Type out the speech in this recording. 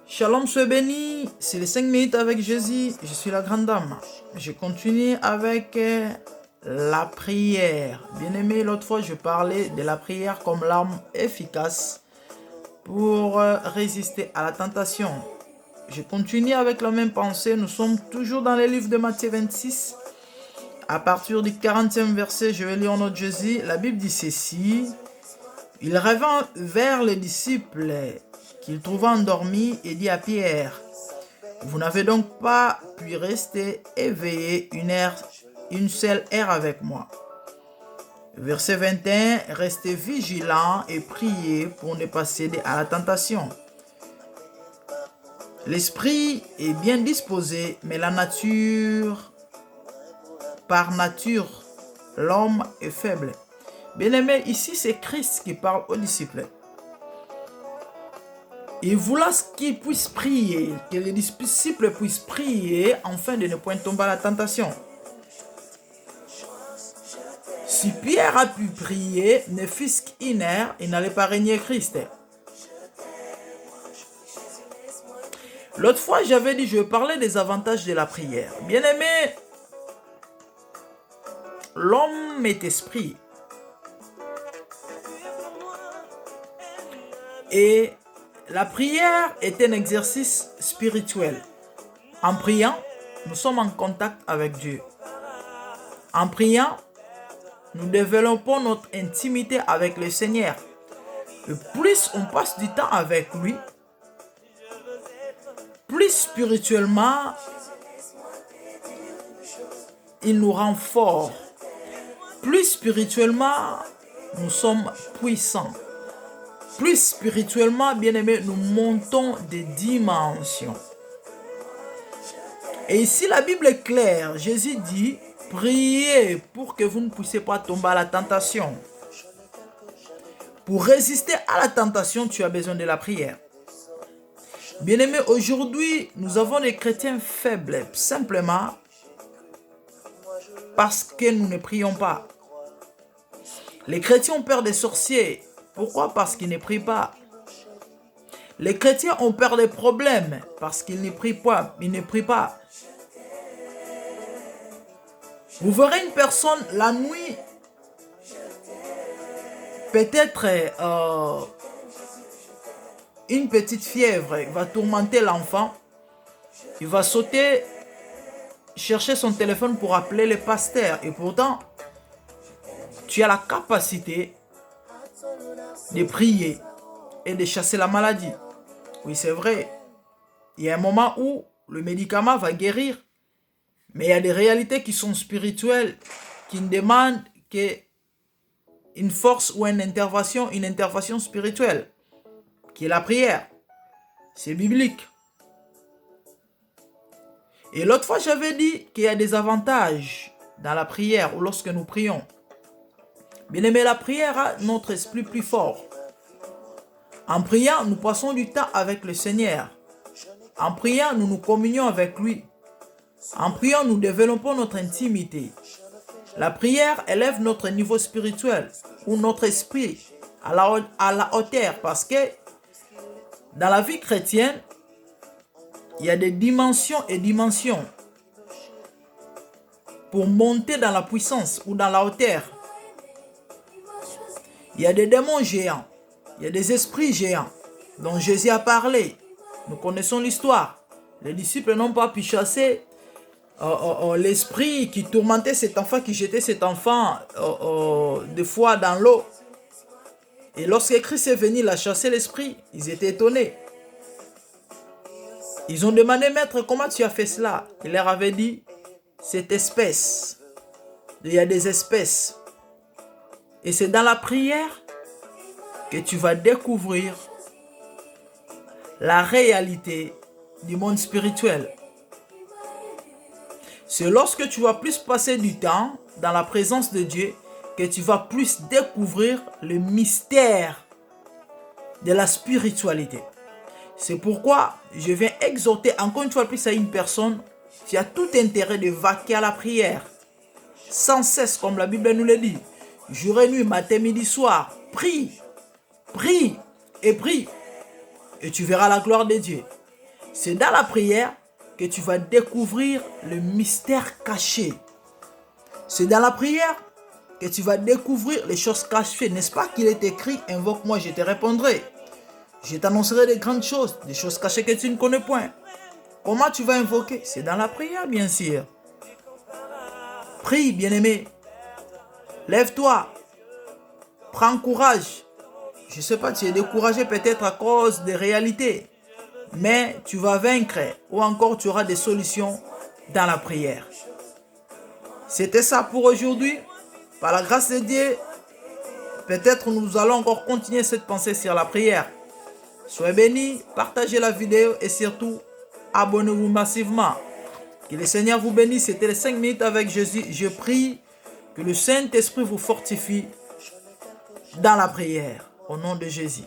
Shalom, sois béni. C'est les 5 minutes avec Jésus. Je suis la grande dame. Je continue avec la prière. Bien-aimé, l'autre fois, je parlais de la prière comme l'arme efficace pour résister à la tentation. Je continue avec la même pensée. Nous sommes toujours dans les livres de Matthieu 26. À partir du 40e verset, je vais lire notre Jésus. La Bible dit ceci. Il revint vers les disciples qu'il trouva endormis et dit à Pierre, « Vous n'avez donc pas pu rester éveillé une seule heure avec moi. » Verset 21, « Restez vigilants et priez pour ne pas céder à la tentation. L'esprit est bien disposé, mais la nature, par nature, l'homme est faible. » Bien-aimé, ici c'est Christ qui parle aux disciples. Il voulait qu'ils puissent prier, que les disciples puissent prier afin de ne point tomber à la tentation. Si Pierre a pu prier, ne fût-ce qu'une heure, il n'allait pas régner Christ. L'autre fois, j'avais dit, je parlais des avantages de la prière. Bien-aimé, l'homme est esprit. Et la prière est un exercice spirituel. En priant, nous sommes en contact avec Dieu. En priant, nous développons notre intimité avec le Seigneur. Et plus on passe du temps avec lui, plus spirituellement, il nous rend forts. Plus spirituellement, nous sommes puissants. Plus spirituellement, bien-aimés, nous montons des dimensions. Et ici, la Bible est claire. Jésus dit, priez pour que vous ne puissiez pas tomber à la tentation. Pour résister à la tentation, tu as besoin de la prière. Bien-aimés, aujourd'hui, nous avons des chrétiens faibles, simplement parce que nous ne prions pas. Les chrétiens ont peur des sorciers. Pourquoi? Parce qu'ils ne prient pas. Les chrétiens ont peur des problèmes parce qu'ils ne prient pas. Ils ne prient pas. Vous verrez une personne la nuit, peut-être une petite fièvre va tourmenter l'enfant. Il va sauter, chercher son téléphone pour appeler le pasteur. Et pourtant, tu as la capacité de prier et de chasser la maladie. Oui, c'est vrai. Il y a un moment où le médicament va guérir. Mais il y a des réalités qui sont spirituelles, qui demandent une force ou une intervention spirituelle, qui est la prière. C'est biblique. Et l'autre fois, j'avais dit qu'il y a des avantages dans la prière ou lorsque nous prions. Bien aimé, la prière rend notre esprit plus fort. En priant, nous passons du temps avec le Seigneur. En priant, nous nous communions avec lui. En priant, nous développons notre intimité. La prière élève notre niveau spirituel ou notre esprit à la hauteur parce que dans la vie chrétienne, il y a des dimensions et dimensions pour monter dans la puissance ou dans la hauteur. Il y a des démons géants, il y a des esprits géants dont Jésus a parlé. Nous connaissons l'histoire. Les disciples n'ont pas pu chasser l'esprit qui tourmentait cet enfant, qui jetait cet enfant des fois dans l'eau. Et lorsque Christ est venu, il a chassé l'esprit. Ils étaient étonnés. Ils ont demandé, maître, comment tu as fait cela? Il leur avait dit, cette espèce. Il y a des espèces. Et c'est dans la prière que tu vas découvrir la réalité du monde spirituel. C'est lorsque tu vas plus passer du temps dans la présence de Dieu que tu vas plus découvrir le mystère de la spiritualité. C'est pourquoi je viens exhorter encore une fois plus à une personne qui a tout intérêt de vaquer à la prière. Sans cesse, comme la Bible nous le dit. Jour et nuit, matin, midi, soir. Prie, prie et prie. Et tu verras la gloire de Dieu. C'est dans la prière que tu vas découvrir le mystère caché. C'est dans la prière que tu vas découvrir les choses cachées. N'est-ce pas qu'il est écrit, invoque-moi, je te répondrai. Je t'annoncerai des grandes choses, des choses cachées que tu ne connais point. Comment tu vas invoquer? C'est dans la prière, bien sûr. Prie, bien-aimé. Lève-toi. Prends courage. Je ne sais pas, tu es découragé peut-être à cause des réalités. Mais tu vas vaincre ou encore tu auras des solutions dans la prière. C'était ça pour aujourd'hui. Par la grâce de Dieu, peut-être nous allons encore continuer cette pensée sur la prière. Soyez bénis, partagez la vidéo et surtout, abonnez-vous massivement. Que le Seigneur vous bénisse. C'était les 5 minutes avec Jésus. Je prie que le Saint-Esprit vous fortifie dans la prière. Au nom de Jésus.